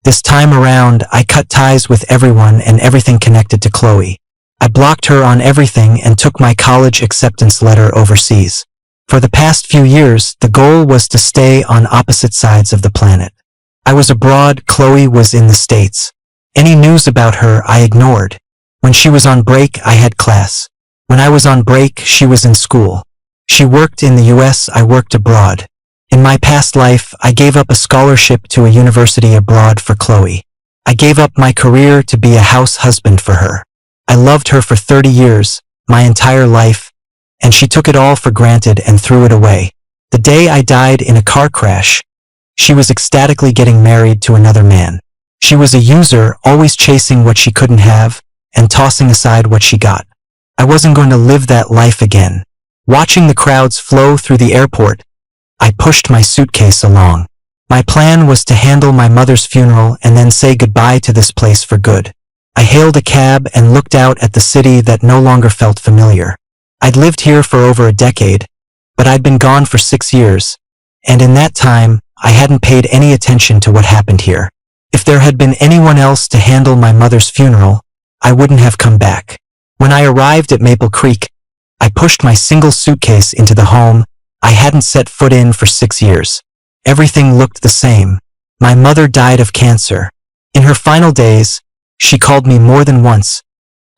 This time around, I cut ties with everyone and everything connected to Chloe. I blocked her on everything and took my college acceptance letter overseas. For the past few years, the goal was to stay on opposite sides of the planet. I was abroad, Chloe was in the States. Any news about her I ignored. When she was on break, I had class. When I was on break, she was in school. She worked in the US, I worked abroad. In my past life, I gave up a scholarship to a university abroad for Chloe. I gave up my career to be a house husband for her. I loved her for 30 years, my entire life, and she took it all for granted and threw it away. The day I died in a car crash, she was ecstatically getting married to another man. She was a user, always chasing what she couldn't have and tossing aside what she got. I wasn't going to live that life again. Watching the crowds flow through the airport, I pushed my suitcase along. My plan was to handle my mother's funeral and then say goodbye to this place for good. I hailed a cab and looked out at the city that no longer felt familiar. I'd lived here for over a decade, but I'd been gone for 6 years, and in that time, I hadn't paid any attention to what happened here. If there had been anyone else to handle my mother's funeral, I wouldn't have come back. When I arrived at Maple Creek, I pushed my single suitcase into the home I hadn't set foot in for 6 years. Everything looked the same. My mother died of cancer. In her final days, she called me more than once,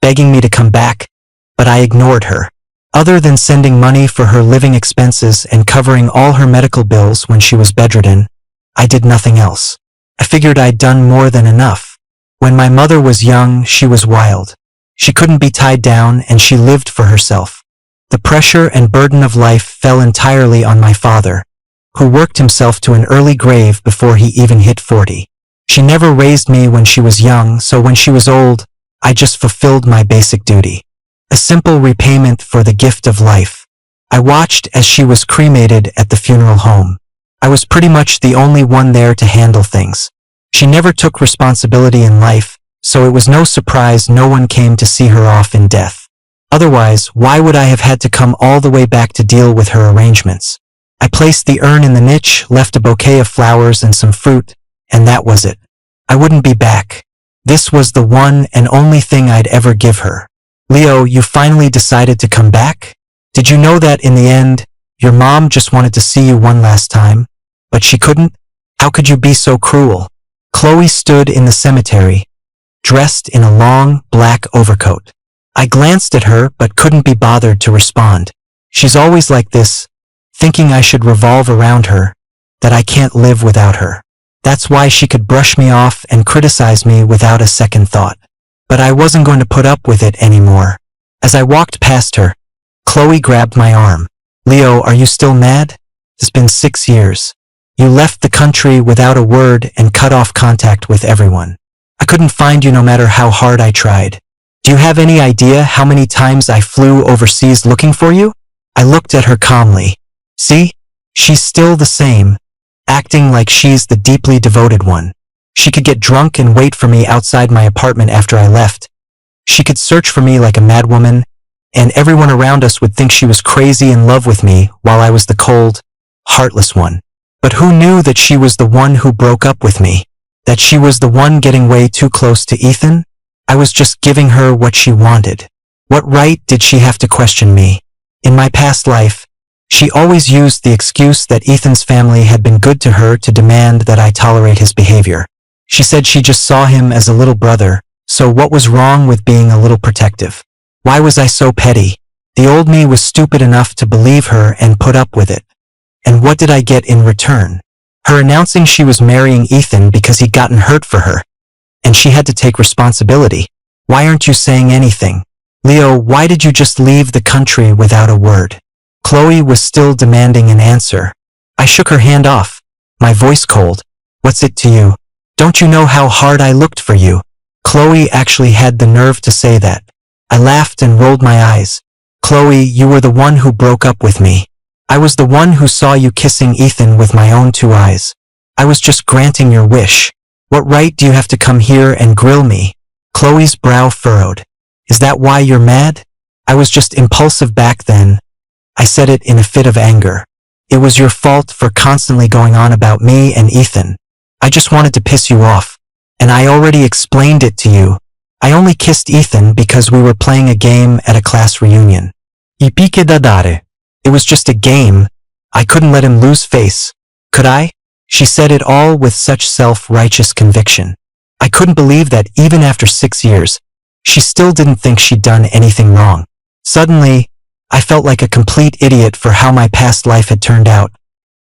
begging me to come back, but I ignored her. Other than sending money for her living expenses and covering all her medical bills when she was bedridden, I did nothing else. I figured I'd done more than enough. When my mother was young, she was wild. She couldn't be tied down and she lived for herself. The pressure and burden of life fell entirely on my father, who worked himself to an early grave before he even hit 40. She never raised me when she was young, so when she was old, I just fulfilled my basic duty. A simple repayment for the gift of life. I watched as she was cremated at the funeral home. I was pretty much the only one there to handle things. She never took responsibility in life, so it was no surprise no one came to see her off in death. Otherwise, why would I have had to come all the way back to deal with her arrangements? I placed the urn in the niche, left a bouquet of flowers and some fruit, and that was it. I wouldn't be back. This was the one and only thing I'd ever give her. Leo, you finally decided to come back? Did you know that in the end, your mom just wanted to see you one last time, but she couldn't? How could you be so cruel? Chloe stood in the cemetery, dressed in a long, black overcoat. I glanced at her but couldn't be bothered to respond. She's always like this, thinking I should revolve around her, that I can't live without her. That's why she could brush me off and criticize me without a second thought. But I wasn't going to put up with it anymore. As I walked past her, Chloe grabbed my arm. Leo, are you still mad? It's been 6 years. You left the country without a word and cut off contact with everyone. I couldn't find you no matter how hard I tried. Do you have any idea how many times I flew overseas looking for you? I looked at her calmly. See? She's still the same, acting like she's the deeply devoted one. She could get drunk and wait for me outside my apartment after I left. She could search for me like a madwoman, and everyone around us would think she was crazy in love with me while I was the cold, heartless one. But who knew that she was the one who broke up with me? That she was the one getting way too close to Ethan? I was just giving her what she wanted. What right did she have to question me? In my past life, she always used the excuse that Ethan's family had been good to her to demand that I tolerate his behavior. She said she just saw him as a little brother, so what was wrong with being a little protective? Why was I so petty? The old me was stupid enough to believe her and put up with it. And what did I get in return? Her announcing she was marrying Ethan because he'd gotten hurt for her, and she had to take responsibility. Why aren't you saying anything? Leo, why did you just leave the country without a word? Chloe was still demanding an answer. I shook her hand off, my voice cold. What's it to you? Don't you know how hard I looked for you? Chloe actually had the nerve to say that. I laughed and rolled my eyes. Chloe, you were the one who broke up with me. I was the one who saw you kissing Ethan with my own 2 eyes. I was just granting your wish. What right do you have to come here and grill me? Chloe's brow furrowed. Is that why you're mad? I was just impulsive back then. I said it in a fit of anger. It was your fault for constantly going on about me and Ethan. I just wanted to piss you off. And I already explained it to you. I only kissed Ethan because we were playing a game at a class reunion. I pique da dare. It was just a game. I couldn't let him lose face. Could I? She said it all with such self-righteous conviction. I couldn't believe that even after 6 years, she still didn't think she'd done anything wrong. Suddenly, I felt like a complete idiot for how my past life had turned out,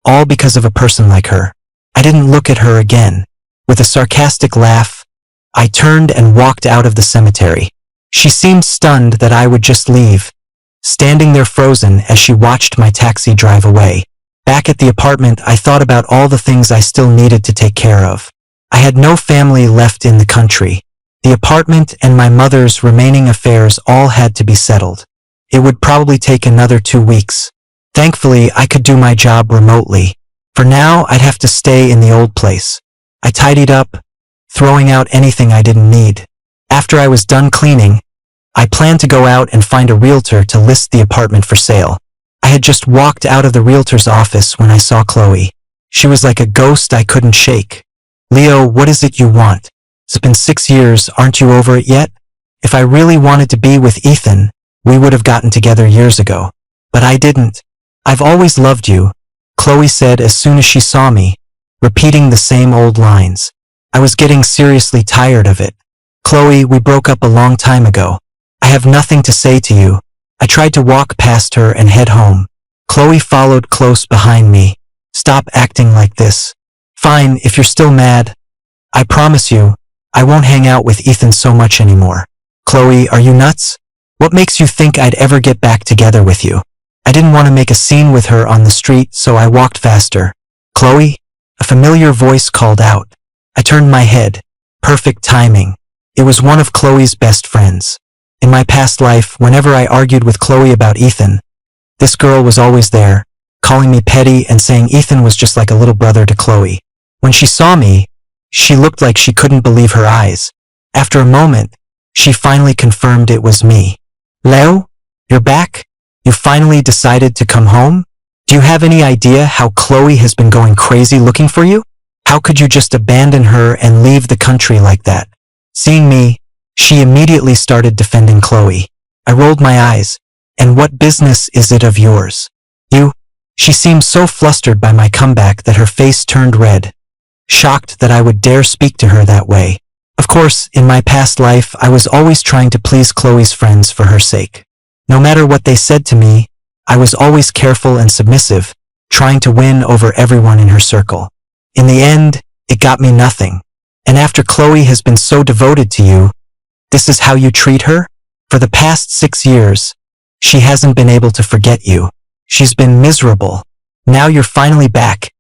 all because of a person like her. I didn't look at her again. With a sarcastic laugh, I turned and walked out of the cemetery. She seemed stunned that I would just leave, standing there frozen as she watched my taxi drive away. Back at the apartment, I thought about all the things I still needed to take care of. I had no family left in the country. The apartment and my mother's remaining affairs all had to be settled. It would probably take another 2 weeks. Thankfully, I could do my job remotely. For now, I'd have to stay in the old place. I tidied up, throwing out anything I didn't need. After I was done cleaning, I planned to go out and find a realtor to list the apartment for sale. I had just walked out of the realtor's office when I saw Chloe. She was like a ghost I couldn't shake. "Leo, what is it you want? It's been 6 years, aren't you over it yet? If I really wanted to be with Ethan, we would have gotten together years ago. But I didn't. I've always loved you," Chloe said as soon as she saw me, repeating the same old lines. I was getting seriously tired of it. "Chloe, we broke up a long time ago. I have nothing to say to you." I tried to walk past her and head home. Chloe followed close behind me. "Stop acting like this." "Fine, if you're still mad. I promise you, I won't hang out with Ethan so much anymore." "Chloe, are you nuts? What makes you think I'd ever get back together with you?" I didn't want to make a scene with her on the street, so I walked faster. "Chloe?" A familiar voice called out. I turned my head. Perfect timing. It was one of Chloe's best friends. In my past life, whenever I argued with Chloe about Ethan, this girl was always there, calling me petty and saying Ethan was just like a little brother to Chloe. When she saw me, she looked like she couldn't believe her eyes. After a moment, she finally confirmed it was me. "Leo, you're back? You finally decided to come home? Do you have any idea how Chloe has been going crazy looking for you? How could you just abandon her and leave the country like that?" Seeing me, she immediately started defending Chloe. I rolled my eyes. "And what business is it of yours? You?" She seemed so flustered by my comeback that her face turned red, shocked that I would dare speak to her that way. Of course, in my past life, I was always trying to please Chloe's friends for her sake. No matter what they said to me, I was always careful and submissive, trying to win over everyone in her circle. In the end, it got me nothing. And after Chloe has been so devoted to you, this is how you treat her? For the past 6 years, she hasn't been able to forget you. She's been miserable. Now you're finally back,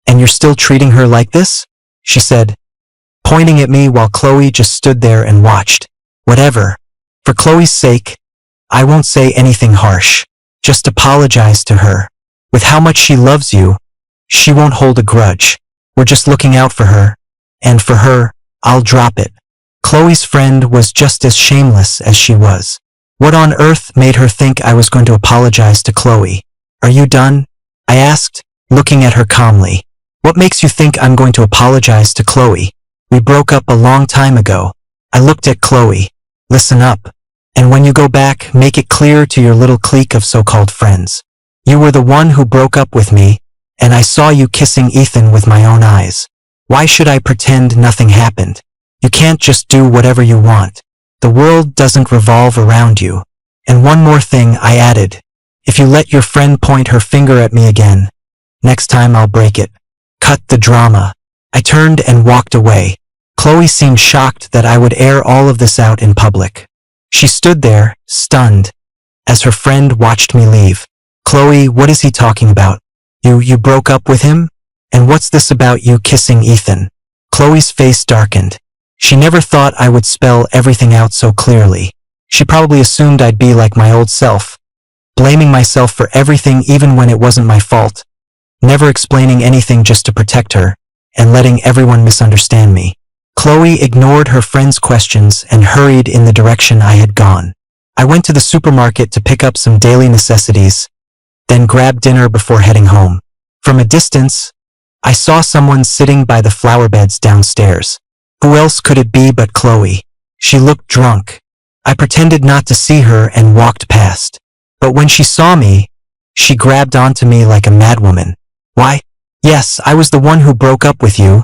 and you're still treating her like this?" she said, pointing at me while Chloe just stood there and watched. "Whatever. For Chloe's sake, I won't say anything harsh. Just apologize to her. With how much she loves you, she won't hold a grudge. We're just looking out for her, and for her, I'll drop it." Chloe's friend was just as shameless as she was. What on earth made her think I was going to apologize to Chloe? "Are you done?" I asked, looking at her calmly. "What makes you think I'm going to apologize to Chloe? We broke up a long time ago." I looked at Chloe. "Listen up. And when you go back, make it clear to your little clique of so-called friends. You were the one who broke up with me, and I saw you kissing Ethan with my own eyes. Why should I pretend nothing happened? You can't just do whatever you want. The world doesn't revolve around you. And one more thing," I added. "If you let your friend point her finger at me again, next time I'll break it." Cut the drama. I turned and walked away. Chloe seemed shocked that I would air all of this out in public. She stood there, stunned, as her friend watched me leave. "Chloe, what is he talking about? You broke up with him? And what's this about you kissing Ethan?" Chloe's face darkened. She never thought I would spell everything out so clearly. She probably assumed I'd be like my old self, blaming myself for everything even when it wasn't my fault, never explaining anything just to protect her, and letting everyone misunderstand me. Chloe ignored her friend's questions and hurried in the direction I had gone. I went to the supermarket to pick up some daily necessities, then grabbed dinner before heading home. From a distance, I saw someone sitting by the flower beds downstairs. Who else could it be but Chloe? She looked drunk. I pretended not to see her and walked past. But when she saw me, she grabbed onto me like a madwoman. Why? Yes, I was the one who broke up with you.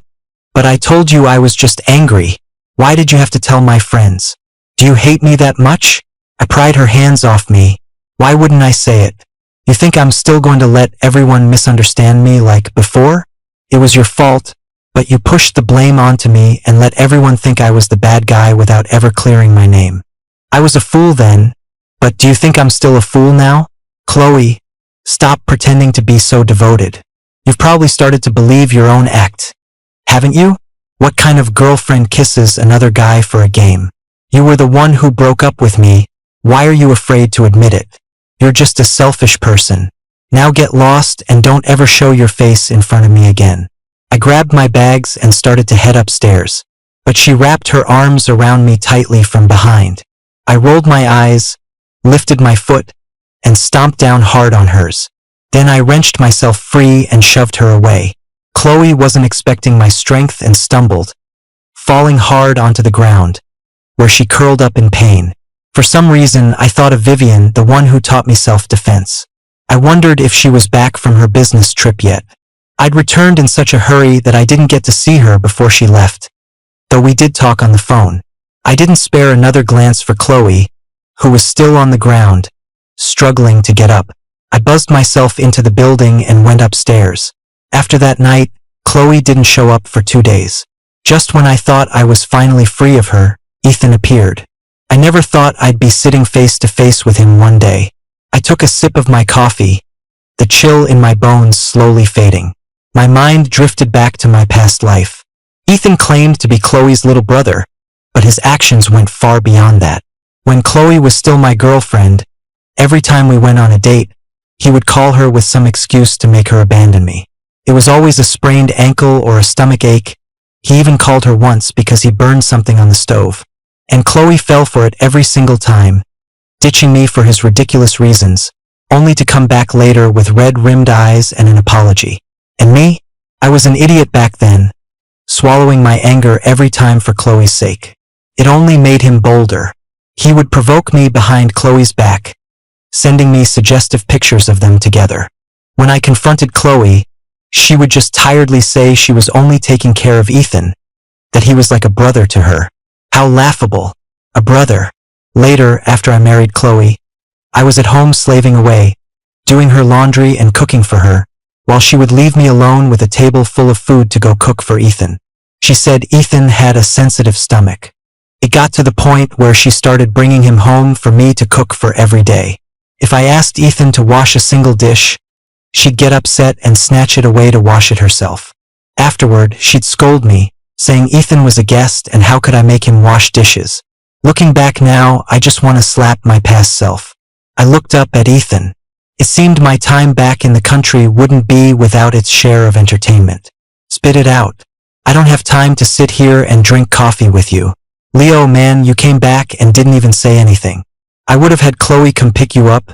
But I told you I was just angry. Why did you have to tell my friends? Do you hate me that much? I pried her hands off me. Why wouldn't I say it? You think I'm still going to let everyone misunderstand me like before? It was your fault, but you pushed the blame onto me and let everyone think I was the bad guy without ever clearing my name. I was a fool then, but do you think I'm still a fool now? Chloe, stop pretending to be so devoted. You've probably started to believe your own act. Haven't you? What kind of girlfriend kisses another guy for a game? You were the one who broke up with me. Why are you afraid to admit it? You're just a selfish person. Now get lost and don't ever show your face in front of me again. I grabbed my bags and started to head upstairs, but she wrapped her arms around me tightly from behind. I rolled my eyes, lifted my foot, and stomped down hard on hers. Then I wrenched myself free and shoved her away. Chloe wasn't expecting my strength and stumbled, falling hard onto the ground, where she curled up in pain. For some reason, I thought of Vivian, the one who taught me self-defense. I wondered if she was back from her business trip yet. I'd returned in such a hurry that I didn't get to see her before she left, though we did talk on the phone. I didn't spare another glance for Chloe, who was still on the ground, struggling to get up. I buzzed myself into the building and went upstairs. After that night, Chloe didn't show up for 2 days. Just when I thought I was finally free of her, Ethan appeared. I never thought I'd be sitting face to face with him one day. I took a sip of my coffee, the chill in my bones slowly fading. My mind drifted back to my past life. Ethan claimed to be Chloe's little brother, but his actions went far beyond that. When Chloe was still my girlfriend, every time we went on a date, he would call her with some excuse to make her abandon me. It was always a sprained ankle or a stomach ache. He even called her once because he burned something on the stove. And Chloe fell for it every single time, ditching me for his ridiculous reasons, only to come back later with red-rimmed eyes and an apology. And me? I was an idiot back then, swallowing my anger every time for Chloe's sake. It only made him bolder. He would provoke me behind Chloe's back, sending me suggestive pictures of them together. When I confronted Chloe, she would just tiredly say she was only taking care of Ethan, that he was like a brother to her. How laughable. A brother. Later, after I married Chloe, I was at home slaving away, doing her laundry and cooking for her, while she would leave me alone with a table full of food to go cook for Ethan. She said Ethan had a sensitive stomach. It got to the point where she started bringing him home for me to cook for every day. If I asked Ethan to wash a single dish, she'd get upset and snatch it away to wash it herself. Afterward, she'd scold me, saying Ethan was a guest and how could I make him wash dishes. Looking back now, I just want to slap my past self. I looked up at Ethan. It seemed my time back in the country wouldn't be without its share of entertainment. Spit it out. I don't have time to sit here and drink coffee with you. Leo, man, you came back and didn't even say anything. I would have had Chloe come pick you up,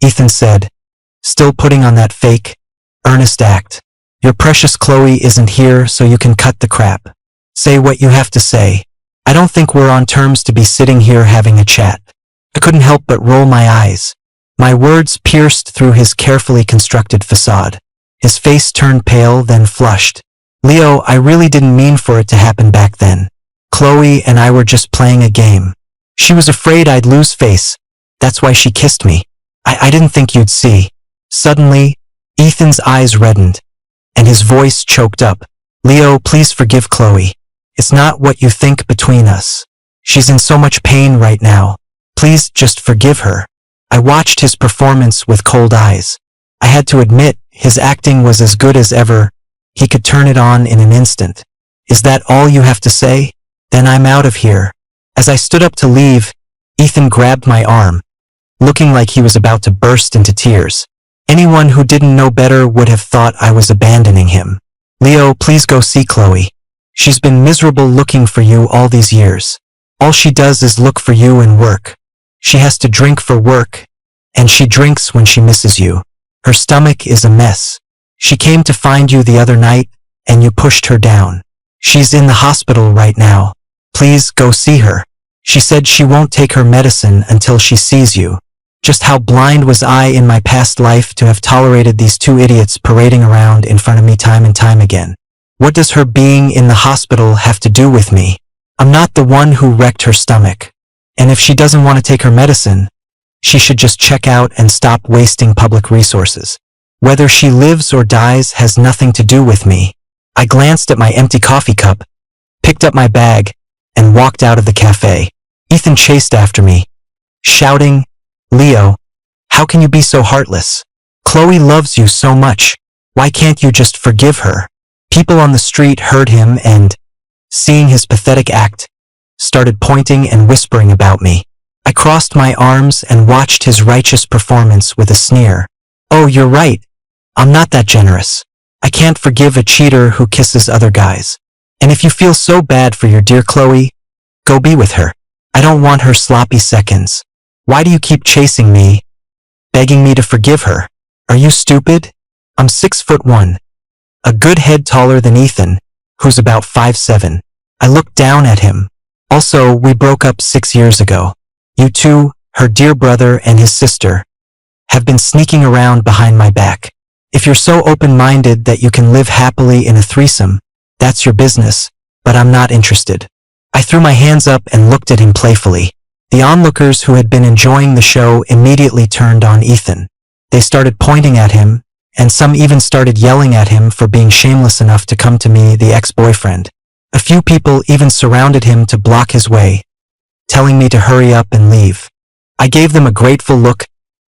Ethan said, still putting on that fake, earnest act. Your precious Chloe isn't here, so you can cut the crap. Say what you have to say. I don't think we're on terms to be sitting here having a chat. I couldn't help but roll my eyes. My words pierced through his carefully constructed facade. His face turned pale, then flushed. Leo, I really didn't mean for it to happen back then. Chloe and I were just playing a game. She was afraid I'd lose face. That's why she kissed me. I didn't think you'd see. Suddenly, Ethan's eyes reddened, and his voice choked up. Leo, please forgive Chloe. It's not what you think between us. She's in so much pain right now. Please just forgive her. I watched his performance with cold eyes. I had to admit, his acting was as good as ever. He could turn it on in an instant. Is that all you have to say? Then I'm out of here. As I stood up to leave, Ethan grabbed my arm, looking like he was about to burst into tears. Anyone who didn't know better would have thought I was abandoning him. Leo, please go see Chloe. She's been miserable looking for you all these years. All she does is look for you and work. She has to drink for work, and she drinks when she misses you. Her stomach is a mess. She came to find you the other night, and you pushed her down. She's in the hospital right now. Please go see her. She said she won't take her medicine until she sees you. Just how blind was I in my past life to have tolerated these two idiots parading around in front of me time and time again? What does her being in the hospital have to do with me? I'm not the one who wrecked her stomach. And if she doesn't want to take her medicine, she should just check out and stop wasting public resources. Whether she lives or dies has nothing to do with me. I glanced at my empty coffee cup, picked up my bag, and walked out of the cafe. Ethan chased after me, shouting, "Leo, how can you be so heartless? Chloe loves you so much. Why can't you just forgive her?" People on the street heard him and, seeing his pathetic act, started pointing and whispering about me. I crossed my arms and watched his righteous performance with a sneer. "Oh, you're right. I'm not that generous. I can't forgive a cheater who kisses other guys. And if you feel so bad for your dear Chloe, go be with her. I don't want her sloppy seconds. Why do you keep chasing me, begging me to forgive her? Are you stupid? I'm 6'1", a good head taller than Ethan, who's about 5'7". I looked down at him. Also, we broke up 6 years ago. You two, her dear brother and his sister, have been sneaking around behind my back. If you're so open-minded that you can live happily in a threesome, that's your business, but I'm not interested." I threw my hands up and looked at him playfully. The onlookers who had been enjoying the show immediately turned on Ethan. They started pointing at him, and some even started yelling at him for being shameless enough to come to me, the ex-boyfriend. A few people even surrounded him to block his way, telling me to hurry up and leave. I gave them a grateful look,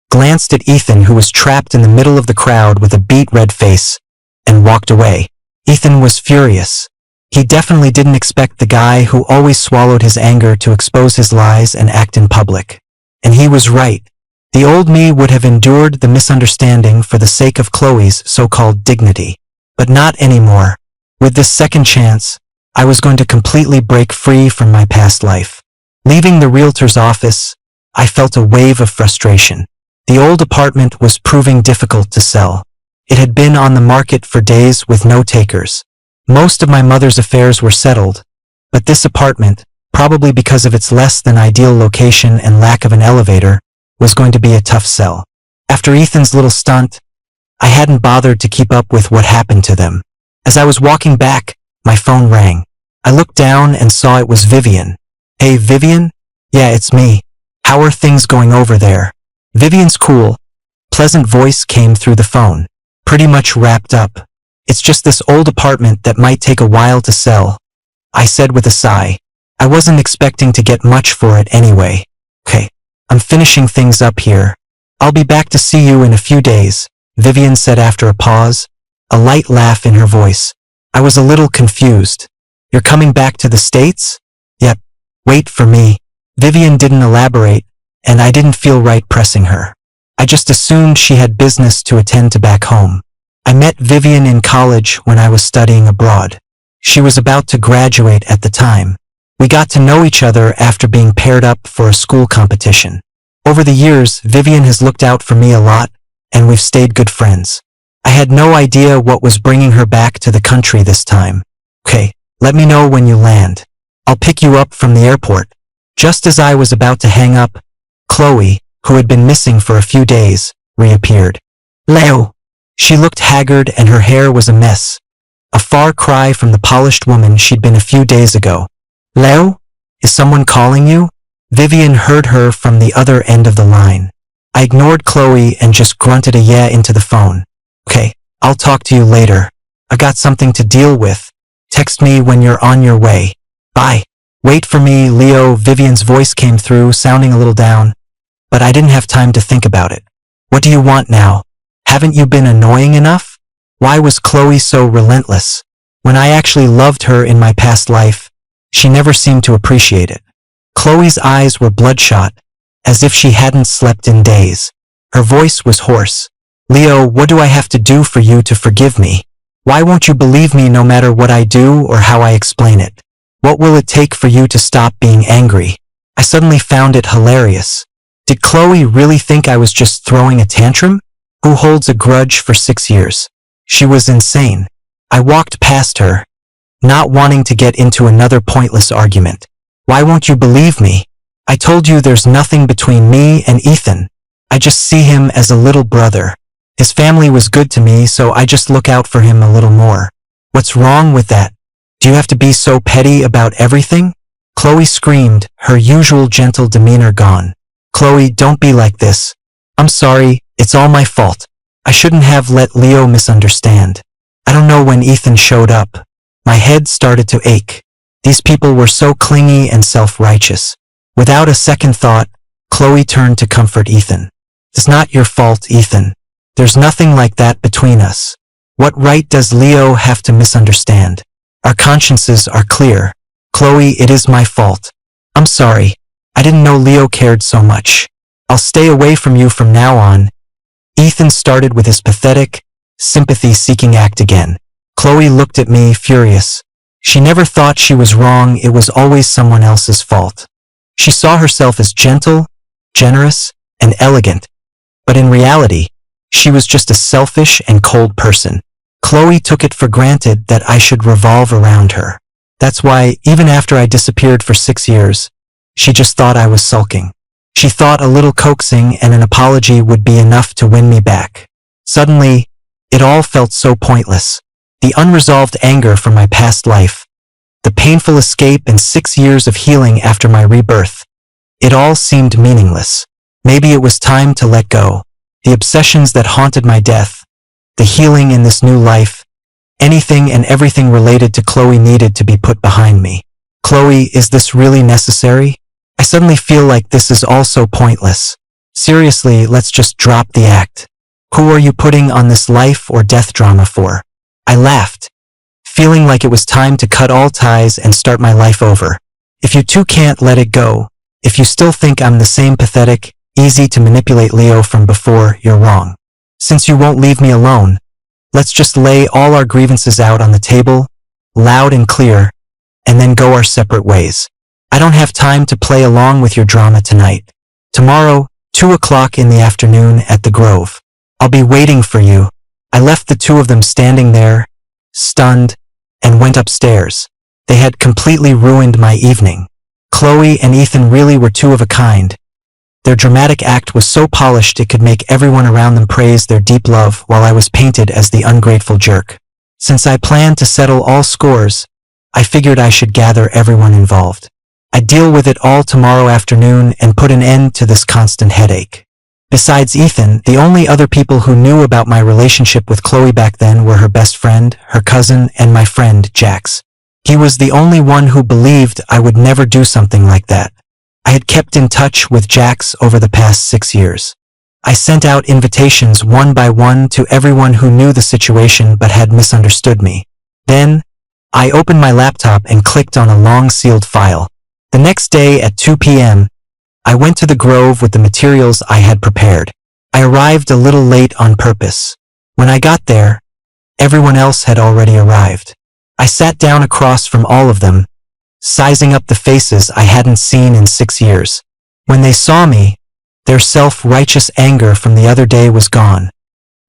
glanced at Ethan, who was trapped in the middle of the crowd with a beet red face, and walked away. Ethan was furious. He definitely didn't expect the guy who always swallowed his anger to expose his lies and act in public. And he was right. The old me would have endured the misunderstanding for the sake of Chloe's so-called dignity. But not anymore. With this second chance, I was going to completely break free from my past life. Leaving the realtor's office, I felt a wave of frustration. The old apartment was proving difficult to sell. It had been on the market for days with no takers. Most of my mother's affairs were settled, but this apartment, probably because of its less than ideal location and lack of an elevator, was going to be a tough sell. After Ethan's little stunt, I hadn't bothered to keep up with what happened to them. As I was walking back, my phone rang. I looked down and saw it was Vivian. "Hey, Vivian? Yeah, it's me. How are things going over there?" Vivian's cool, pleasant voice came through the phone. "Pretty much wrapped up. It's just this old apartment that might take a while to sell," I said with a sigh. I wasn't expecting to get much for it anyway. "Okay, I'm finishing things up here. I'll be back to see you in a few days," Vivian said after a pause, a light laugh in her voice. I was a little confused. "You're coming back to the States?" "Yep. Wait for me." Vivian didn't elaborate, and I didn't feel right pressing her. I just assumed she had business to attend to back home. I met Vivian in college when I was studying abroad. She was about to graduate at the time. We got to know each other after being paired up for a school competition. Over the years, Vivian has looked out for me a lot, and we've stayed good friends. I had no idea what was bringing her back to the country this time. "Okay, let me know when you land. I'll pick you up from the airport." Just as I was about to hang up, Chloe, who had been missing for a few days, reappeared. "Leo!" She looked haggard and her hair was a mess. A far cry from the polished woman she'd been a few days ago. "Leo? Is someone calling you?" Vivian heard her from the other end of the line. I ignored Chloe and just grunted a yeah into the phone. "Okay, I'll talk to you later. I got something to deal with. Text me when you're on your way. Bye." "Wait for me, Leo," Vivian's voice came through, sounding a little down, but I didn't have time to think about it. "What do you want now? Haven't you been annoying enough? Why was Chloe so relentless? When I actually loved her in my past life, she never seemed to appreciate it." Chloe's eyes were bloodshot, as if she hadn't slept in days. Her voice was hoarse. "Leo, what do I have to do for you to forgive me? Why won't you believe me no matter what I do or how I explain it? What will it take for you to stop being angry?" I suddenly found it hilarious. Did Chloe really think I was just throwing a tantrum? Who holds a grudge for 6 years? She was insane. I walked past her, not wanting to get into another pointless argument. Why won't you believe me? I told you there's nothing between me and Ethan. I just see him as a little brother. His family was good to me, so I just look out for him a little more. What's wrong with that? Do you have to be so petty about everything? Chloe screamed, her usual gentle demeanor gone. Chloe, don't be like this. I'm sorry, it's all my fault. I shouldn't have let Leo misunderstand. I don't know when Ethan showed up. My head started to ache. These people were so clingy and self-righteous. Without a second thought, Chloe turned to comfort Ethan. It's not your fault, Ethan. There's nothing like that between us. What right does Leo have to misunderstand? Our consciences are clear. Chloe, it is my fault. I'm sorry. I didn't know Leo cared so much. I'll stay away from you from now on. Ethan started with his pathetic, sympathy-seeking act again. Chloe looked at me, furious. She never thought she was wrong, it was always someone else's fault. She saw herself as gentle, generous, and elegant. But in reality, she was just a selfish and cold person. Chloe took it for granted that I should revolve around her. That's why, even after I disappeared for 6 years, she just thought I was sulking. She thought a little coaxing and an apology would be enough to win me back. Suddenly, it all felt so pointless. The unresolved anger from my past life, the painful escape and 6 years of healing after my rebirth. It all seemed meaningless. Maybe it was time to let go. The obsessions that haunted my death, the healing in this new life, anything and everything related to Chloe needed to be put behind me. Chloe, is this really necessary? I suddenly feel like this is all so pointless. Seriously, let's just drop the act. Who are you putting on this life or death drama for? I laughed, feeling like it was time to cut all ties and start my life over. If you two can't let it go, if you still think I'm the same pathetic, easy to manipulate Leo from before, you're wrong. Since you won't leave me alone, let's just lay all our grievances out on the table, loud and clear, and then go our separate ways. I don't have time to play along with your drama tonight. Tomorrow, 2 o'clock in the afternoon at the Grove. I'll be waiting for you. I left the two of them standing there, stunned, and went upstairs. They had completely ruined my evening. Chloe and Ethan really were two of a kind. Their dramatic act was so polished it could make everyone around them praise their deep love while I was painted as the ungrateful jerk. Since I planned to settle all scores, I figured I should gather everyone involved. I'd deal with it all tomorrow afternoon and put an end to this constant headache. Besides Ethan, the only other people who knew about my relationship with Chloe back then were her best friend, her cousin, and my friend, Jax. He was the only one who believed I would never do something like that. I had kept in touch with Jax over the past 6 years. I sent out invitations one by one to everyone who knew the situation but had misunderstood me. Then, I opened my laptop and clicked on a long sealed file. The next day at 2 p.m., I went to the Grove with the materials I had prepared. I arrived a little late on purpose. When I got there, everyone else had already arrived. I sat down across from all of them, sizing up the faces I hadn't seen in 6 years. When they saw me, their self-righteous anger from the other day was gone,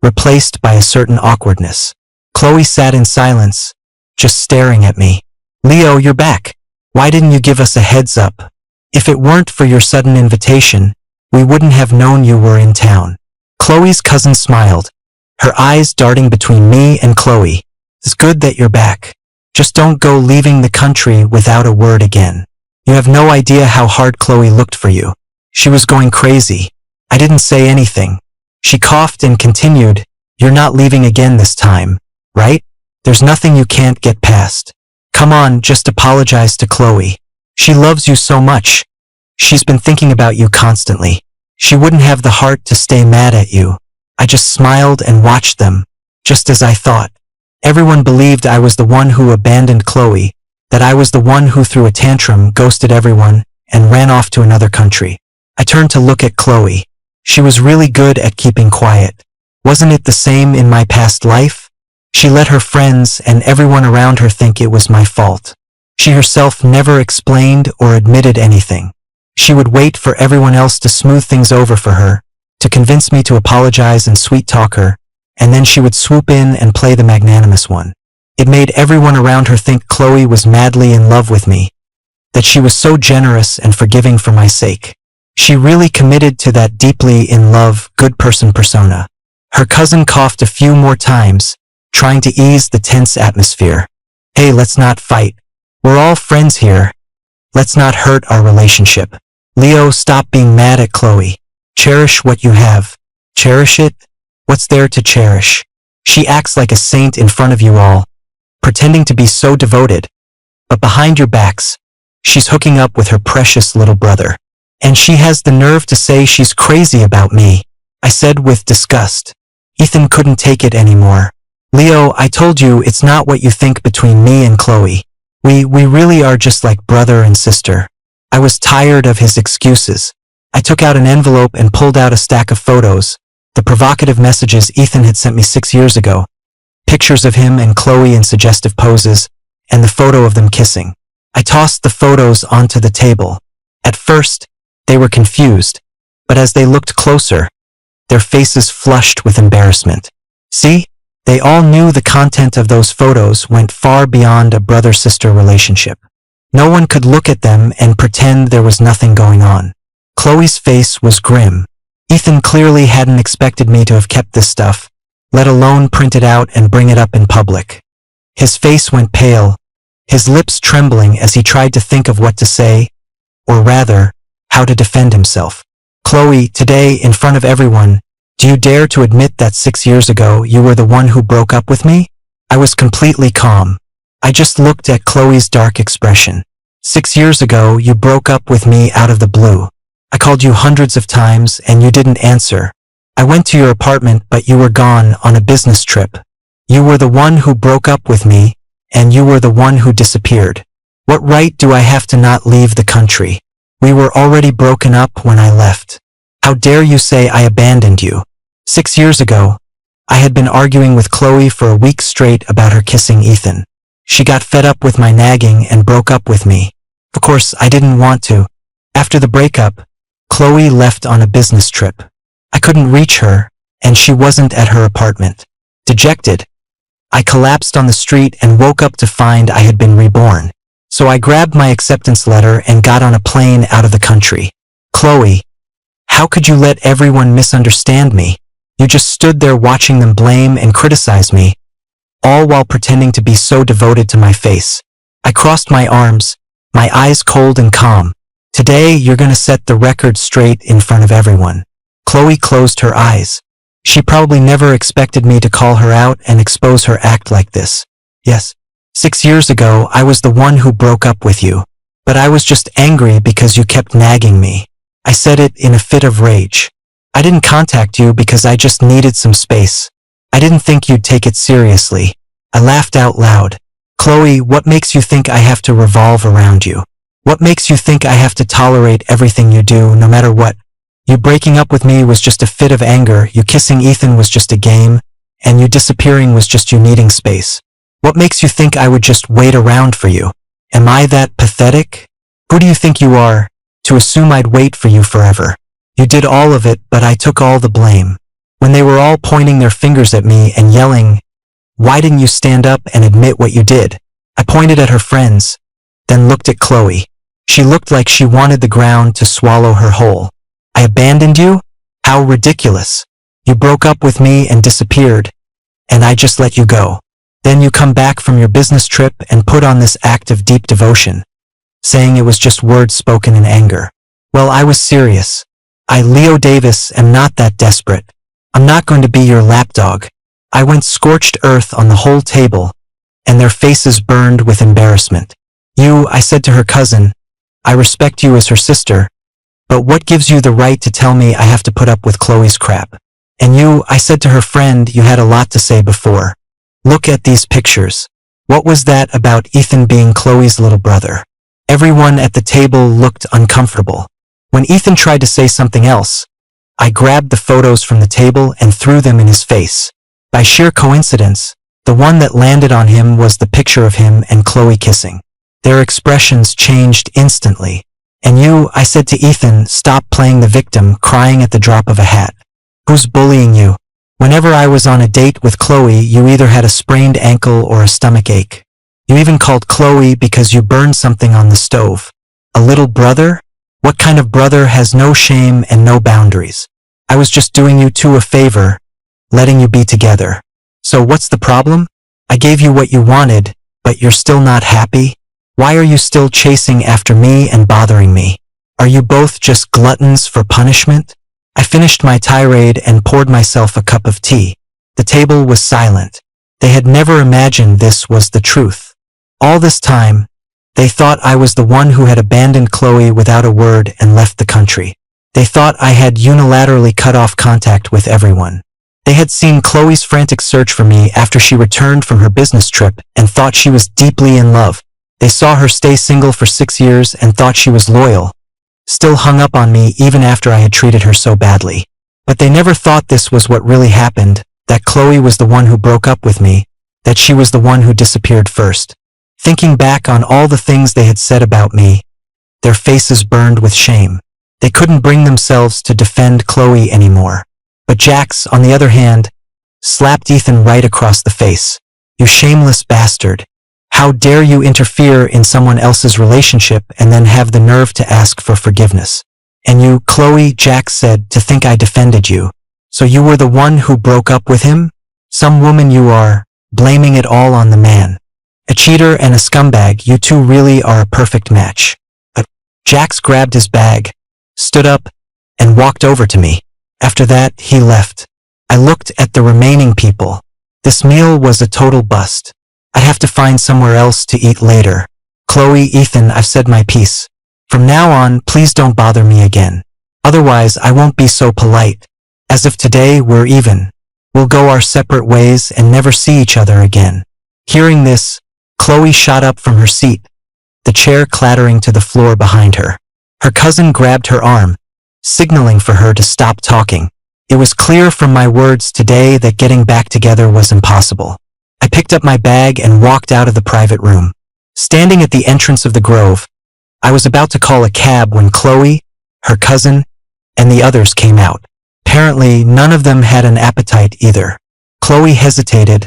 replaced by a certain awkwardness. Chloe sat in silence, just staring at me. Leo, you're back. Why didn't you give us a heads up? If it weren't for your sudden invitation, we wouldn't have known you were in town. Chloe's cousin smiled, her eyes darting between me and Chloe. It's good that you're back. Just don't go leaving the country without a word again. You have no idea how hard Chloe looked for you. She was going crazy. I didn't say anything. She coughed and continued, you're not leaving again this time, right? There's nothing you can't get past. Come on, just apologize to Chloe. She loves you so much. She's been thinking about you constantly. She wouldn't have the heart to stay mad at you. I just smiled and watched them, just as I thought. Everyone believed I was the one who abandoned Chloe, that I was the one who threw a tantrum, ghosted everyone, and ran off to another country. I turned to look at Chloe. She was really good at keeping quiet. Wasn't it the same in my past life? She let her friends and everyone around her think it was my fault. She herself never explained or admitted anything. She would wait for everyone else to smooth things over for her, to convince me to apologize and sweet-talk her, and then she would swoop in and play the magnanimous one. It made everyone around her think Chloe was madly in love with me, that she was so generous and forgiving for my sake. She really committed to that deeply in love, good person persona. Her cousin coughed a few more times, trying to ease the tense atmosphere. Hey, let's not fight. We're all friends here. Let's not hurt our relationship. Leo, stop being mad at Chloe. Cherish what you have. Cherish it? What's there to cherish? She acts like a saint in front of you all, pretending to be so devoted. But behind your backs, she's hooking up with her precious little brother. And she has the nerve to say she's crazy about me, I said with disgust. Ethan couldn't take it anymore. Leo, I told you it's not what you think between me and Chloe. We really are just like brother and sister. I was tired of his excuses. I took out an envelope and pulled out a stack of photos, the provocative messages Ethan had sent me 6 years ago. Pictures of him and Chloe in suggestive poses, and the photo of them kissing. I tossed the photos onto the table. At first, they were confused, but as they looked closer, their faces flushed with embarrassment. See? They all knew the content of those photos went far beyond a brother-sister relationship. No one could look at them and pretend there was nothing going on. Chloe's face was grim. Ethan clearly hadn't expected me to have kept this stuff, let alone print it out and bring it up in public. His face went pale, his lips trembling as he tried to think of what to say, or rather, how to defend himself. Chloe, today, in front of everyone, do you dare to admit that 6 years ago you were the one who broke up with me? I was completely calm. I just looked at Chloe's dark expression. 6 years ago, you broke up with me out of the blue. I called you hundreds of times and you didn't answer. I went to your apartment but you were gone on a business trip. You were the one who broke up with me, and you were the one who disappeared. What right do I have to not leave the country? We were already broken up when I left. How dare you say I abandoned you? 6 years ago, I had been arguing with Chloe for a week straight about her kissing Ethan. She got fed up with my nagging and broke up with me. Of course, I didn't want to. After the breakup, Chloe left on a business trip. I couldn't reach her, and she wasn't at her apartment. Dejected, I collapsed on the street and woke up to find I had been reborn. So I grabbed my acceptance letter and got on a plane out of the country. Chloe, how could you let everyone misunderstand me? You just stood there watching them blame and criticize me, all while pretending to be so devoted to my face. I crossed my arms, my eyes cold and calm. Today, you're gonna set the record straight in front of everyone. Chloe closed her eyes. She probably never expected me to call her out and expose her act like this. Yes, 6 years ago, I was the one who broke up with you. But I was just angry because you kept nagging me. I said it in a fit of rage. I didn't contact you because I just needed some space. I didn't think you'd take it seriously. I laughed out loud. Chloe, what makes you think I have to revolve around you? What makes you think I have to tolerate everything you do, no matter what? You breaking up with me was just a fit of anger, you kissing Ethan was just a game, and you disappearing was just you needing space. What makes you think I would just wait around for you? Am I that pathetic? Who do you think you are, to assume I'd wait for you forever? You did all of it, but I took all the blame. When they were all pointing their fingers at me and yelling, why didn't you stand up and admit what you did? I pointed at her friends, then looked at Chloe. She looked like she wanted the ground to swallow her whole. I abandoned you? How ridiculous. You broke up with me and disappeared, and I just let you go. Then you come back from your business trip and put on this act of deep devotion, saying it was just words spoken in anger. Well, I was serious. I, Leo Davis, am not that desperate. I'm not going to be your lapdog. I went scorched earth on the whole table, and their faces burned with embarrassment. You, I said to her cousin, I respect you as her sister, but what gives you the right to tell me I have to put up with Chloe's crap? And you, I said to her friend, you had a lot to say before. Look at these pictures. What was that about Ethan being Chloe's little brother? Everyone at the table looked uncomfortable. When Ethan tried to say something else, I grabbed the photos from the table and threw them in his face. By sheer coincidence, the one that landed on him was the picture of him and Chloe kissing. Their expressions changed instantly. And you, I said to Ethan, stop playing the victim, crying at the drop of a hat. Who's bullying you? Whenever I was on a date with Chloe, you either had a sprained ankle or a stomach ache. You even called Chloe because you burned something on the stove. A little brother? What kind of brother has no shame and no boundaries? I was just doing you two a favor, letting you be together. So what's the problem? I gave you what you wanted, but you're still not happy? Why are you still chasing after me and bothering me? Are you both just gluttons for punishment? I finished my tirade and poured myself a cup of tea. The table was silent. They had never imagined this was the truth. All this time, they thought I was the one who had abandoned Chloe without a word and left the country. They thought I had unilaterally cut off contact with everyone. They had seen Chloe's frantic search for me after she returned from her business trip and thought she was deeply in love. They saw her stay single for 6 years and thought she was loyal, still hung up on me even after I had treated her so badly. But they never thought this was what really happened, that Chloe was the one who broke up with me, that she was the one who disappeared first. Thinking back on all the things they had said about me, their faces burned with shame. They couldn't bring themselves to defend Chloe anymore. But Jax, on the other hand, slapped Ethan right across the face. You shameless bastard. How dare you interfere in someone else's relationship and then have the nerve to ask for forgiveness? And you, Chloe, Jax said, to think I defended you. So you were the one who broke up with him? Some woman you are, blaming it all on the man. A cheater and a scumbag, you two really are a perfect match. But Jax grabbed his bag, stood up, and walked over to me. After that, he left. I looked at the remaining people. This meal was a total bust. I'd have to find somewhere else to eat later. Chloe, Ethan, I've said my piece. From now on, please don't bother me again. Otherwise, I won't be so polite. As if today we're even. We'll go our separate ways and never see each other again. Hearing this, Chloe shot up from her seat, the chair clattering to the floor behind her. Her cousin grabbed her arm, signaling for her to stop talking. It was clear from my words today that getting back together was impossible. I picked up my bag and walked out of the private room. Standing at the entrance of the Grove, I was about to call a cab when Chloe, her cousin, and the others came out. Apparently, none of them had an appetite either. Chloe hesitated,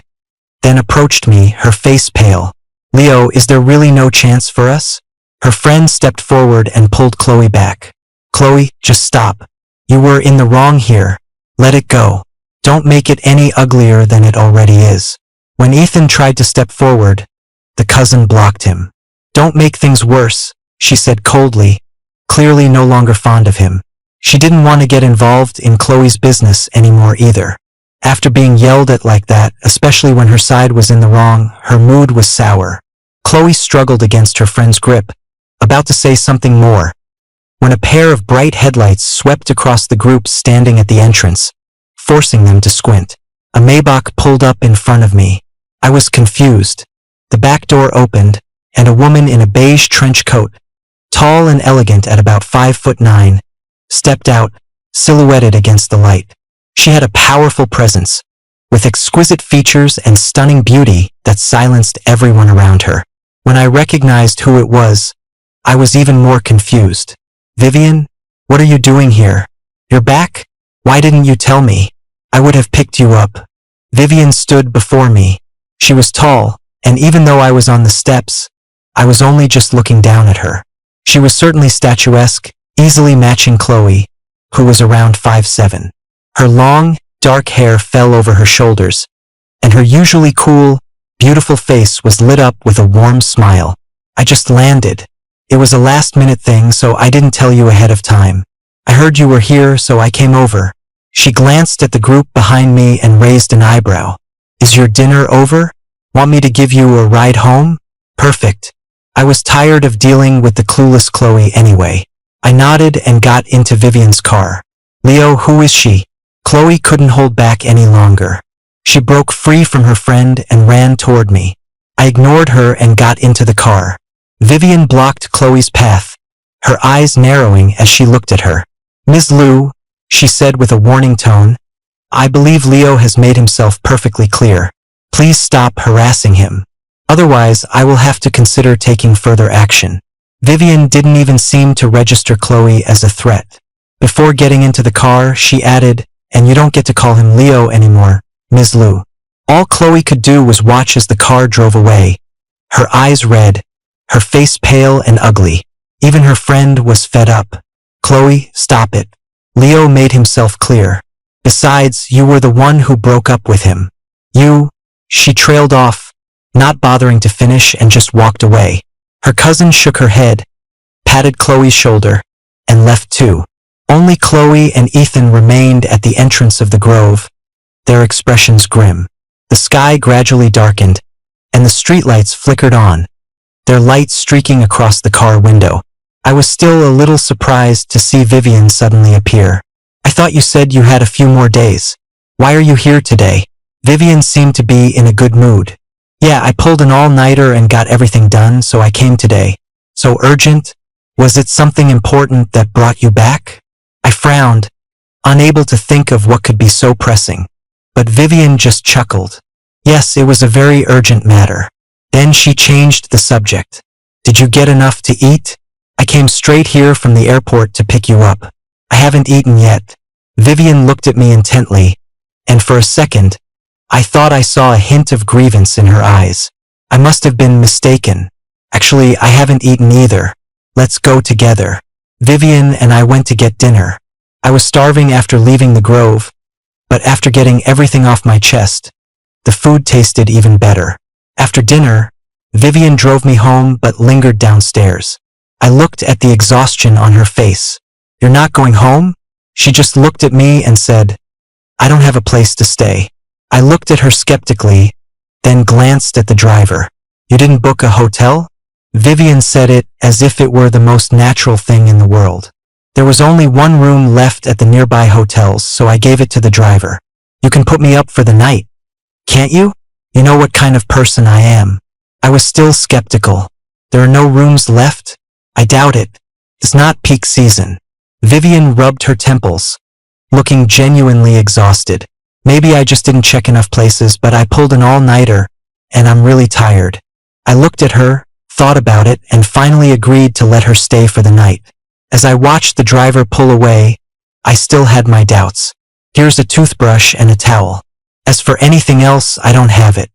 then approached me, her face pale. Leo, is there really no chance for us? Her friend stepped forward and pulled Chloe back. Chloe, just stop. You were in the wrong here. Let it go. Don't make it any uglier than it already is. When Ethan tried to step forward, the cousin blocked him. Don't make things worse, she said coldly, clearly no longer fond of him. She didn't want to get involved in Chloe's business anymore either. After being yelled at like that, especially when her side was in the wrong, her mood was sour. Chloe struggled against her friend's grip, about to say something more, when a pair of bright headlights swept across the group standing at the entrance, forcing them to squint. A Maybach pulled up in front of me. I was confused. The back door opened, and a woman in a beige trench coat, tall and elegant at about 5'9", stepped out, silhouetted against the light. She had a powerful presence, with exquisite features and stunning beauty that silenced everyone around her. When I recognized who it was, I was even more confused. Vivian, what are you doing here? You're back? Why didn't you tell me? I would have picked you up. Vivian stood before me. She was tall, and even though I was on the steps, I was only just looking down at her. She was certainly statuesque, easily matching Chloe, who was around 5'7". Her long, dark hair fell over her shoulders, and her usually cool, beautiful face was lit up with a warm smile. I just landed. It was a last-minute thing, so I didn't tell you ahead of time. I heard you were here, so I came over. She glanced at the group behind me and raised an eyebrow. Is your dinner over? Want me to give you a ride home? Perfect. I was tired of dealing with the clueless Chloe anyway. I nodded and got into Vivian's car. Leo, who is she? Chloe couldn't hold back any longer. She broke free from her friend and ran toward me. I ignored her and got into the car. Vivian blocked Chloe's path, her eyes narrowing as she looked at her. Ms. Liu, she said with a warning tone, I believe Leo has made himself perfectly clear. Please stop harassing him. Otherwise, I will have to consider taking further action. Vivian didn't even seem to register Chloe as a threat. Before getting into the car, she added, and you don't get to call him Leo anymore, Ms. Lu." All Chloe could do was watch as the car drove away, her eyes red, her face pale and ugly. Even her friend was fed up. "Chloe, stop it. Leo made himself clear. Besides, you were the one who broke up with him. You..." She trailed off, not bothering to finish, and just walked away. Her cousin shook her head, patted Chloe's shoulder, and left too. Only Chloe and Ethan remained at the entrance of the grove, their expressions grim. The sky gradually darkened, and the streetlights flickered on, their light streaking across the car window. I was still a little surprised to see Vivian suddenly appear. "I thought you said you had a few more days. Why are you here today?" Vivian seemed to be in a good mood. "Yeah, I pulled an all-nighter and got everything done, so I came today." "So urgent? Was it something important that brought you back?" I frowned, unable to think of what could be so pressing. But Vivian just chuckled. "Yes, it was a very urgent matter." Then she changed the subject. "Did you get enough to eat? I came straight here from the airport to pick you up." "I haven't eaten yet." Vivian looked at me intently, and for a second, I thought I saw a hint of grievance in her eyes. I must have been mistaken. "Actually, I haven't eaten either. Let's go together." Vivian and I went to get dinner. I was starving after leaving the grove, but after getting everything off my chest, the food tasted even better. After dinner, Vivian drove me home but lingered downstairs. I looked at the exhaustion on her face. "You're not going home?" She just looked at me and said, "I don't have a place to stay." I looked at her skeptically, then glanced at the driver. "You didn't book a hotel?" Vivian said it as if it were the most natural thing in the world. There was only one room left at the nearby hotels, so I gave it to the driver. "You can put me up for the night, can't you? You know what kind of person I am." I was still skeptical. "There are no rooms left?" "I doubt it. It's not peak season." Vivian rubbed her temples, looking genuinely exhausted. "Maybe I just didn't check enough places, but I pulled an all-nighter, and I'm really tired." I looked at her, thought about it, and finally agreed to let her stay for the night. As I watched the driver pull away, I still had my doubts. "Here's a toothbrush and a towel. As for anything else, I don't have it.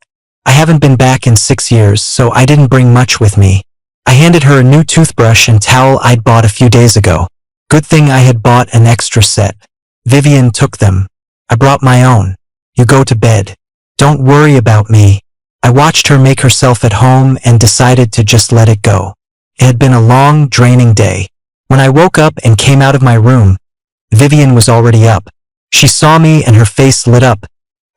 I haven't been back in 6 years, so I didn't bring much with me." I handed her a new toothbrush and towel I'd bought a few days ago. Good thing I had bought an extra set. Vivian took them. "I brought my own. You go to bed. Don't worry about me." I watched her make herself at home and decided to just let it go. It had been a long, draining day. When I woke up and came out of my room, Vivian was already up. She saw me and her face lit up,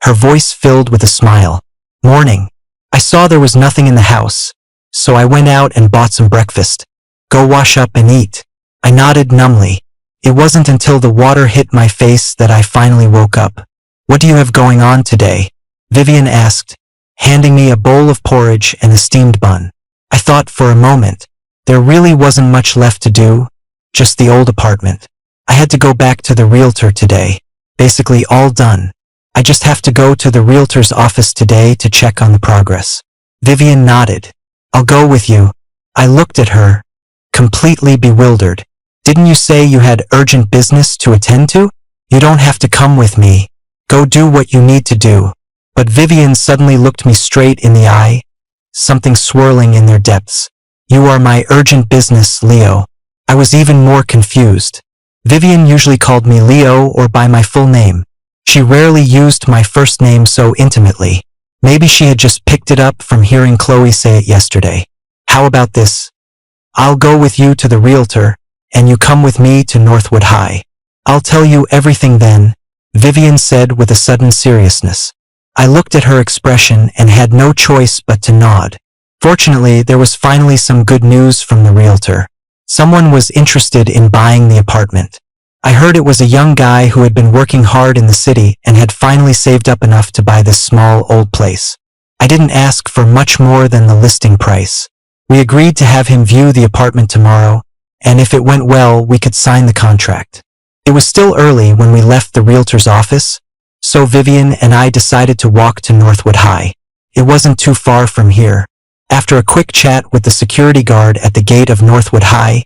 her voice filled with a smile. "Morning." I saw there was nothing in the house, so I went out and bought some breakfast. "Go wash up and eat." I nodded numbly. It wasn't until the water hit my face that I finally woke up. "What do you have going on today?" Vivian asked, handing me a bowl of porridge and a steamed bun. I thought for a moment. There really wasn't much left to do, just the old apartment. I had to go back to the realtor today. Basically all done. I just have to go to the realtor's office today to check on the progress. Vivian nodded. "I'll go with you." I looked at her, completely bewildered. "Didn't you say you had urgent business to attend to?" "You don't have to come with me. Go do what you need to do." But Vivian suddenly looked me straight in the eye, something swirling in their depths. "You are my urgent business, Leo." I was even more confused. Vivian usually called me Leo or by my full name. She rarely used my first name so intimately. Maybe she had just picked it up from hearing Chloe say it yesterday. "How about this? I'll go with you to the realtor, and you come with me to Northwood High. I'll tell you everything then," Vivian said with a sudden seriousness. I looked at her expression and had no choice but to nod. Fortunately, there was finally some good news from the realtor. Someone was interested in buying the apartment. I heard it was a young guy who had been working hard in the city and had finally saved up enough to buy this small old place. I didn't ask for much more than the listing price. We agreed to have him view the apartment tomorrow, and if it went well, we could sign the contract. It was still early when we left the realtor's office, so Vivian and I decided to walk to Northwood High. It wasn't too far from here. After a quick chat with the security guard at the gate of Northwood High,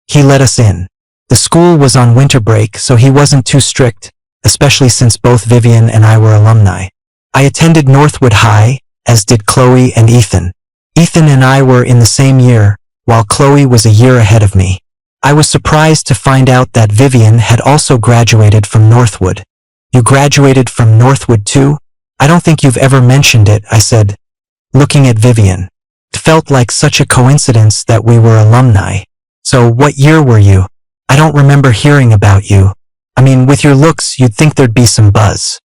he let us in. The school was on winter break, so he wasn't too strict, especially since both Vivian and I were alumni. I attended Northwood High, as did Chloe and Ethan. Ethan and I were in the same year, while Chloe was a year ahead of me. I was surprised to find out that Vivian had also graduated from Northwood. You graduated from Northwood too? I don't think you've ever mentioned it, I said, looking at Vivian. It felt like such a coincidence that we were alumni. So what year were you? I don't remember hearing about you. I mean, with your looks, you'd think there'd be some buzz,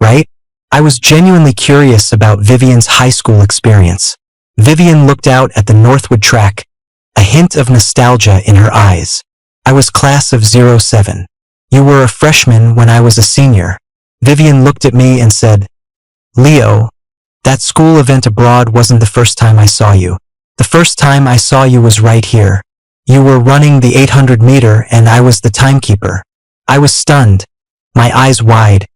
right? I was genuinely curious about Vivian's high school experience. Vivian looked out at the Northwood track, a hint of nostalgia in her eyes. I was class of '07. You were a freshman when I was a senior. Vivian looked at me and said, Leo, that school event abroad wasn't the first time I saw you. The first time I saw you was right here. You were running the 800 meter and I was the timekeeper. I was stunned, my eyes wide,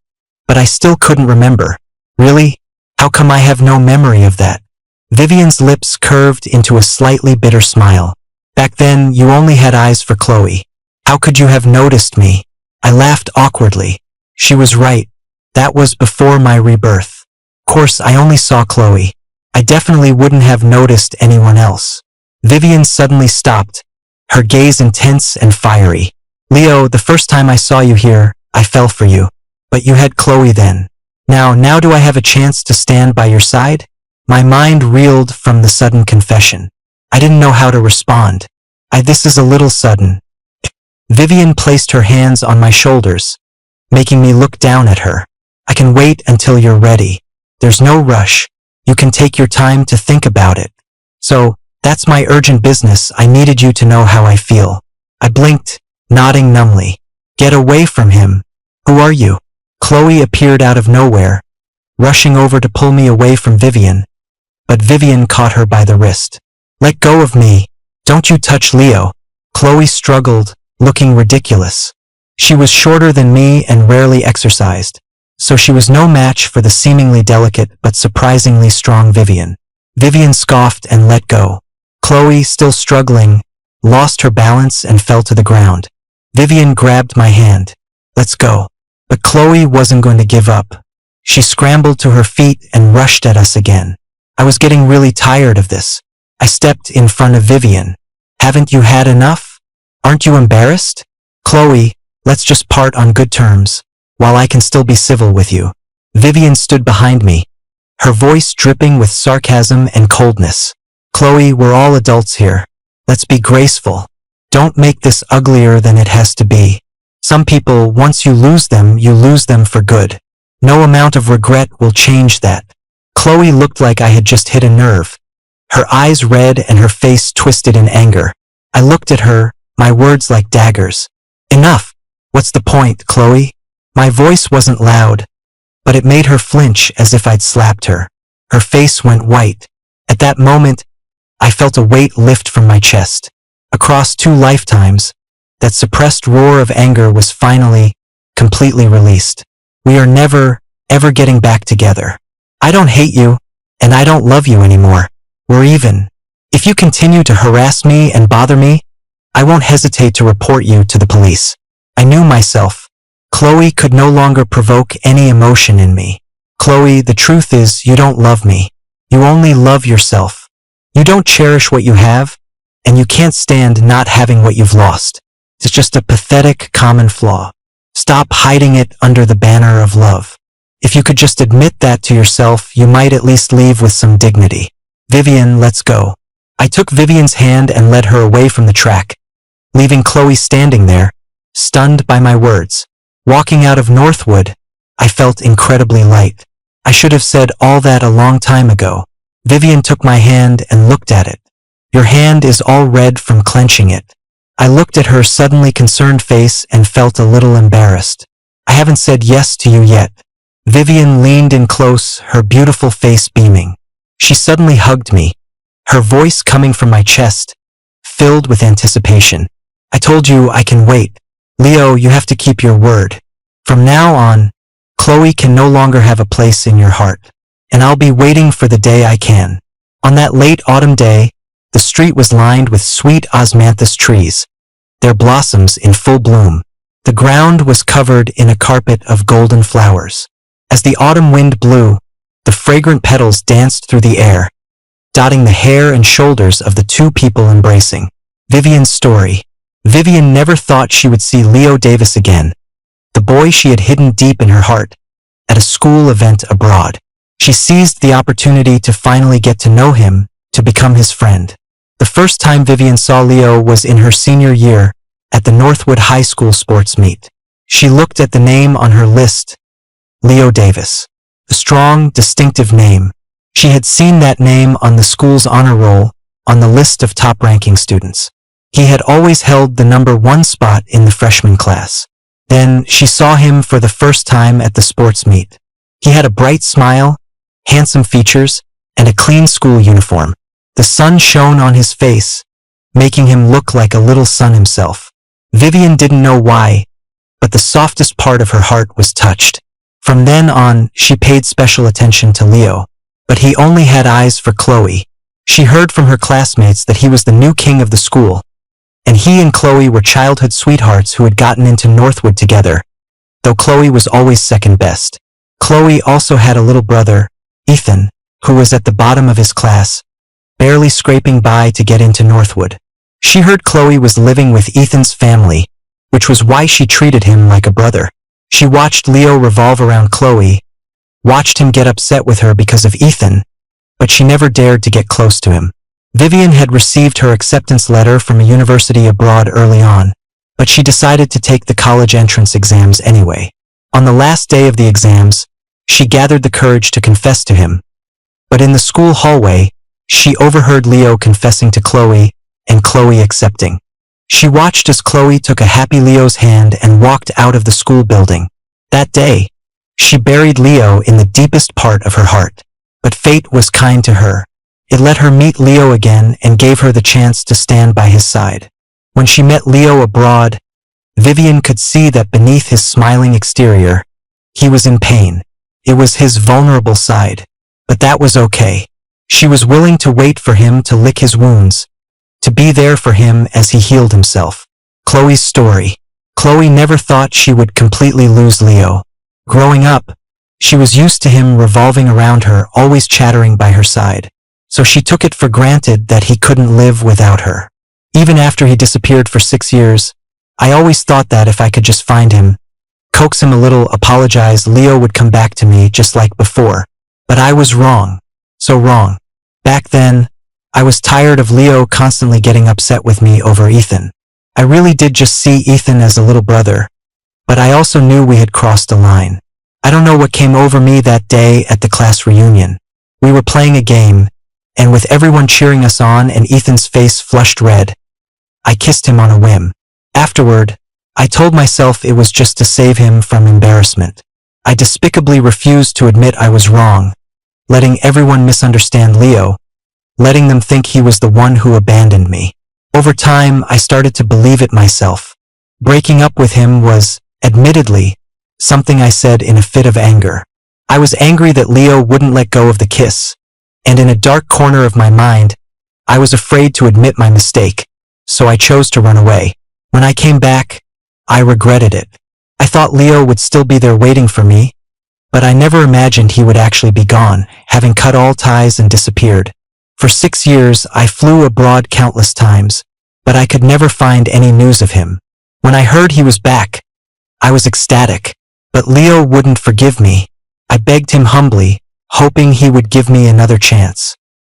but I still couldn't remember. Really? How come I have no memory of that? Vivian's lips curved into a slightly bitter smile. Back then, you only had eyes for Chloe. How could you have noticed me? I laughed awkwardly. She was right. That was before my rebirth. Of course, I only saw Chloe. I definitely wouldn't have noticed anyone else. Vivian suddenly stopped, her gaze intense and fiery. Leo, the first time I saw you here, I fell for you. But you had Chloe then. Now do I have a chance to stand by your side? My mind reeled from the sudden confession. I didn't know how to respond. This is a little sudden. Vivian placed her hands on my shoulders, making me look down at her. I can wait until you're ready. There's no rush. You can take your time to think about it. So, that's my urgent business. I needed you to know how I feel. I blinked, nodding numbly. Get away from him. Who are you? Chloe appeared out of nowhere, rushing over to pull me away from Vivian, but Vivian caught her by the wrist. Let go of me. Don't you touch Leo. Chloe struggled, looking ridiculous. She was shorter than me and rarely exercised, so she was no match for the seemingly delicate but surprisingly strong Vivian. Vivian scoffed and let go. Chloe, still struggling, lost her balance and fell to the ground. Vivian grabbed my hand. Let's go. But Chloe wasn't going to give up. She scrambled to her feet and rushed at us again. I was getting really tired of this. I stepped in front of Vivian. Haven't you had enough? Aren't you embarrassed? Chloe, let's just part on good terms, while I can still be civil with you. Vivian stood behind me, her voice dripping with sarcasm and coldness. Chloe, we're all adults here. Let's be graceful. Don't make this uglier than it has to be. Some people, once you lose them for good. No amount of regret will change that. Chloe looked like I had just hit a nerve. Her eyes red and her face twisted in anger. I looked at her, my words like daggers. Enough! What's the point, Chloe? My voice wasn't loud, but it made her flinch as if I'd slapped her. Her face went white. At that moment, I felt a weight lift from my chest. Across 2 lifetimes, that suppressed roar of anger was finally, completely released. We are never, ever getting back together. I don't hate you, and I don't love you anymore. We're even. If you continue to harass me and bother me, I won't hesitate to report you to the police. I knew myself. Chloe could no longer provoke any emotion in me. Chloe, the truth is, you don't love me. You only love yourself. You don't cherish what you have, and you can't stand not having what you've lost. It's just a pathetic, common flaw. Stop hiding it under the banner of love. If you could just admit that to yourself, you might at least leave with some dignity. Vivian, let's go. I took Vivian's hand and led her away from the track, leaving Chloe standing there, stunned by my words. Walking out of Northwood, I felt incredibly light. I should have said all that a long time ago. Vivian took my hand and looked at it. Your hand is all red from clenching it. I looked at her suddenly concerned face and felt a little embarrassed. I haven't said yes to you yet. Vivian leaned in close, her beautiful face beaming. She suddenly hugged me, her voice coming from my chest, filled with anticipation. I told you I can wait. Leo, you have to keep your word. From now on, Chloe can no longer have a place in your heart, and I'll be waiting for the day I can. On that late autumn day, the street was lined with sweet osmanthus trees, their blossoms in full bloom. The ground was covered in a carpet of golden flowers. As the autumn wind blew, the fragrant petals danced through the air, dotting the hair and shoulders of the two people embracing. Vivian's story. Vivian never thought she would see Leo Davis again, the boy she had hidden deep in her heart, at a school event abroad. She seized the opportunity to finally get to know him, to become his friend. The first time Vivian saw Leo was in her senior year, at the Northwood High School sports meet. She looked at the name on her list, Leo Davis. The strong, distinctive name. She had seen that name on the school's honor roll, on the list of top-ranking students. He had always held the #1 spot in the freshman class. Then she saw him for the first time at the sports meet. He had a bright smile, handsome features, and a clean school uniform. The sun shone on his face, making him look like a little son himself. Vivian didn't know why, but the softest part of her heart was touched. From then on, she paid special attention to Leo, but he only had eyes for Chloe. She heard from her classmates that he was the new king of the school, and he and Chloe were childhood sweethearts who had gotten into Northwood together, though Chloe was always second best. Chloe also had a little brother, Ethan, who was at the bottom of his class, barely scraping by to get into Northwood. She heard Chloe was living with Ethan's family, which was why she treated him like a brother. She watched Leo revolve around Chloe, watched him get upset with her because of Ethan, but she never dared to get close to him. Vivian had received her acceptance letter from a university abroad early on, but she decided to take the college entrance exams anyway. On the last day of the exams, she gathered the courage to confess to him, but in the school hallway, she overheard Leo confessing to Chloe and Chloe accepting. She watched as Chloe took a happy Leo's hand and walked out of the school building. That day, she buried Leo in the deepest part of her heart. But fate was kind to her. It let her meet Leo again and gave her the chance to stand by his side. When she met Leo abroad, Vivian could see that beneath his smiling exterior, he was in pain. It was his vulnerable side. But that was okay. She was willing to wait for him to lick his wounds, to be there for him as he healed himself. Chloe's story. Chloe never thought she would completely lose Leo. Growing up, she was used to him revolving around her, always chattering by her side. So she took it for granted that he couldn't live without her. Even after he disappeared for 6 years, I always thought that if I could just find him, coax him a little, apologize, Leo would come back to me just like before. But I was wrong. So wrong. Back then, I was tired of Leo constantly getting upset with me over Ethan. I really did just see Ethan as a little brother, but I also knew we had crossed a line. I don't know what came over me that day at the class reunion. We were playing a game, and with everyone cheering us on and Ethan's face flushed red, I kissed him on a whim. Afterward, I told myself it was just to save him from embarrassment. I despicably refused to admit I was wrong, letting everyone misunderstand Leo, letting them think he was the one who abandoned me. Over time, I started to believe it myself. Breaking up with him was, admittedly, something I said in a fit of anger. I was angry that Leo wouldn't let go of the kiss, and in a dark corner of my mind, I was afraid to admit my mistake, so I chose to run away. When I came back, I regretted it. I thought Leo would still be there waiting for me, but I never imagined he would actually be gone, having cut all ties and disappeared. For 6 years, I flew abroad countless times, but I could never find any news of him. When I heard he was back, I was ecstatic, but Leo wouldn't forgive me. I begged him humbly, hoping he would give me another chance.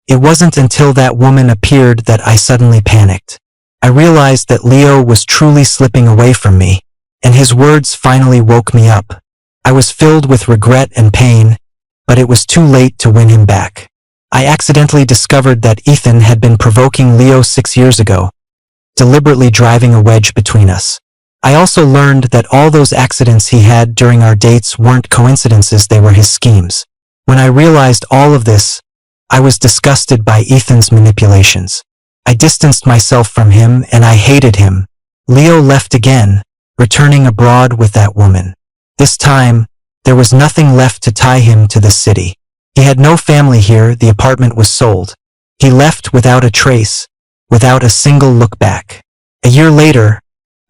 It wasn't until that woman appeared that I suddenly panicked. I realized that Leo was truly slipping away from me, and his words finally woke me up. I was filled with regret and pain, but it was too late to win him back. I accidentally discovered that Ethan had been provoking Leo 6 years ago, deliberately driving a wedge between us. I also learned that all those accidents he had during our dates weren't coincidences, they were his schemes. When I realized all of this, I was disgusted by Ethan's manipulations. I distanced myself from him and I hated him. Leo left again, returning abroad with that woman. This time, there was nothing left to tie him to the city. He had no family here, the apartment was sold. He left without a trace, without a single look back. A year later,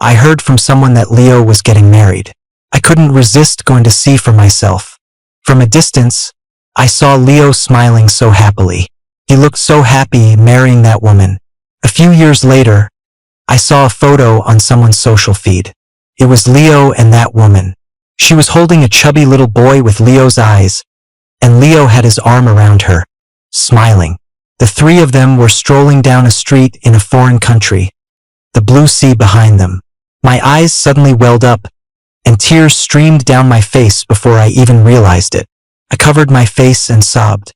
I heard from someone that Leo was getting married. I couldn't resist going to see for myself. From a distance, I saw Leo smiling so happily. He looked so happy marrying that woman. A few years later, I saw a photo on someone's social feed. It was Leo and that woman. She was holding a chubby little boy with Leo's eyes, and Leo had his arm around her, smiling. The three of them were strolling down a street in a foreign country, the blue sea behind them. My eyes suddenly welled up, and tears streamed down my face before I even realized it. I covered my face and sobbed.